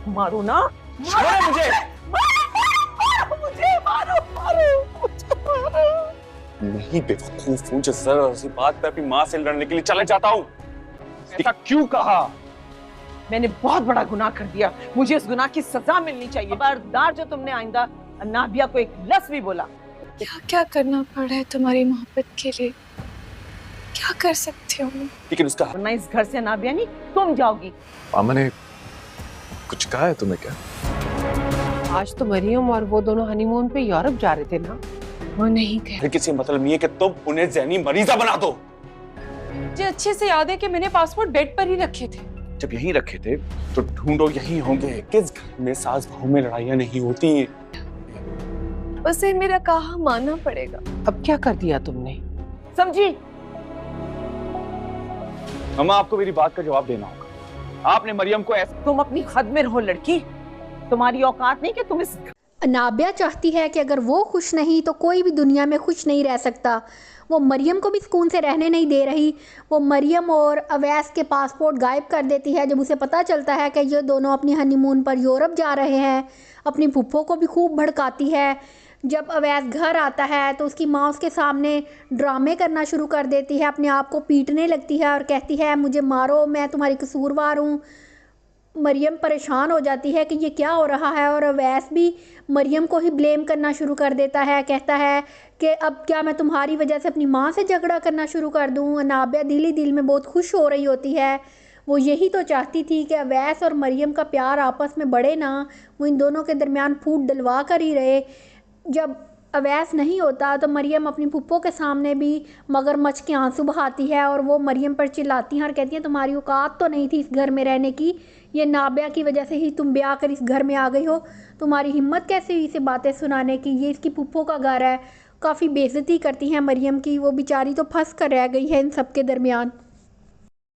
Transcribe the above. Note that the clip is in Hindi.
मारो ना, छोड़ो मुझे। मुझे मारो। नहीं बेवकूफ हूँ, जिस जरा सी बात पे अपनी माँ से लड़ने के लिए चले जाता हूँ। ऐसा क्यों कहा? मैंने बहुत बड़ा गुनाह कर दिया, मुझे इस गुनाह की सजा मिलनी चाहिए। खबरदार जो तुमने आइंदा नाबिया को एक लफ्ज भी बोला। क्या क्या करना पड़ा है तुम्हारी मोहब्बत के लिए, क्या कर सकती हूँ मैं? लेकिन उसका वरना इस घर से नाबिया नहीं तुम जाओगी। मामा ने कुछ कहा है तुम्हें क्या? आज तो मरियम और वो दोनों हनीमून पे यूरोप जा रहे थे ना। वो नहीं कह फिर किसी मतलब नहीं है कि तुम उन्हें ज़हनी मरीजा बना दो। मुझे अच्छे से याद है कि मैंने पासपोर्ट बेड पर ही रखे थे। जब यहीं रखे थे तो ढूंढो यहीं होंगे। किस घर में सास बहू में लड़ाइयाँ नहीं होती? उसे मेरा कहा मानना पड़ेगा। अब क्या कर दिया तुमने? समझी? मम्मा, आपको मेरी बात का जवाब देना होगा। आपने मरियम को ऐसे तुम अपनी हद में रहो लड़की, तुम्हारी औकात नहीं कि तुम इस नाबिया चाहती है कि अगर वो खुश नहीं तो कोई भी दुनिया में खुश नहीं रह सकता। वो मरियम को भी सुकून से रहने नहीं दे रही। वो मरियम और अवैस के पासपोर्ट गायब कर देती है जब उसे पता चलता है कि ये दोनों अपनी हनीमून पर यूरोप जा रहे हैं। अपनी फुप्पो को भी खूब भड़काती है। जब अवैस घर आता है तो उसकी माँ उसके सामने ड्रामे करना शुरू कर देती है, अपने आप को पीटने लगती है और कहती है मुझे मारो, मैं तुम्हारी कसूरवार हूँ। मरियम परेशान हो जाती है कि ये क्या हो रहा है और अवैस भी मरियम को ही ब्लेम करना शुरू कर देता है। कहता है कि अब क्या मैं तुम्हारी वजह से अपनी माँ से झगड़ा करना शुरू कर दूँ। नाबिया दिल ही दिल में बहुत खुश हो रही होती है। वो यही तो चाहती थी कि अवैस और मरियम का प्यार आपस में बढ़े ना, वो इन दोनों के दरमियान फूट डलवा कर ही रहे। जब अवैस नहीं होता तो मरियम अपनी फुप्पो के सामने भी मगरमच्छ के आंसू बहाती है और वो मरियम पर चिल्लाती हैं और कहती हैं तुम्हारी औकात तो नहीं थी इस घर में रहने की, ये नाबिया की वजह से ही तुम ब्याह कर इस घर में आ गई हो, तुम्हारी हिम्मत कैसे हुई इसे बातें सुनाने की, ये इसकी फुप्पो का घर है। काफ़ी बेइज्जती करती हैं मरियम की, वो बेचारी तो फंस कर रह गई है इन सब के दरमियान।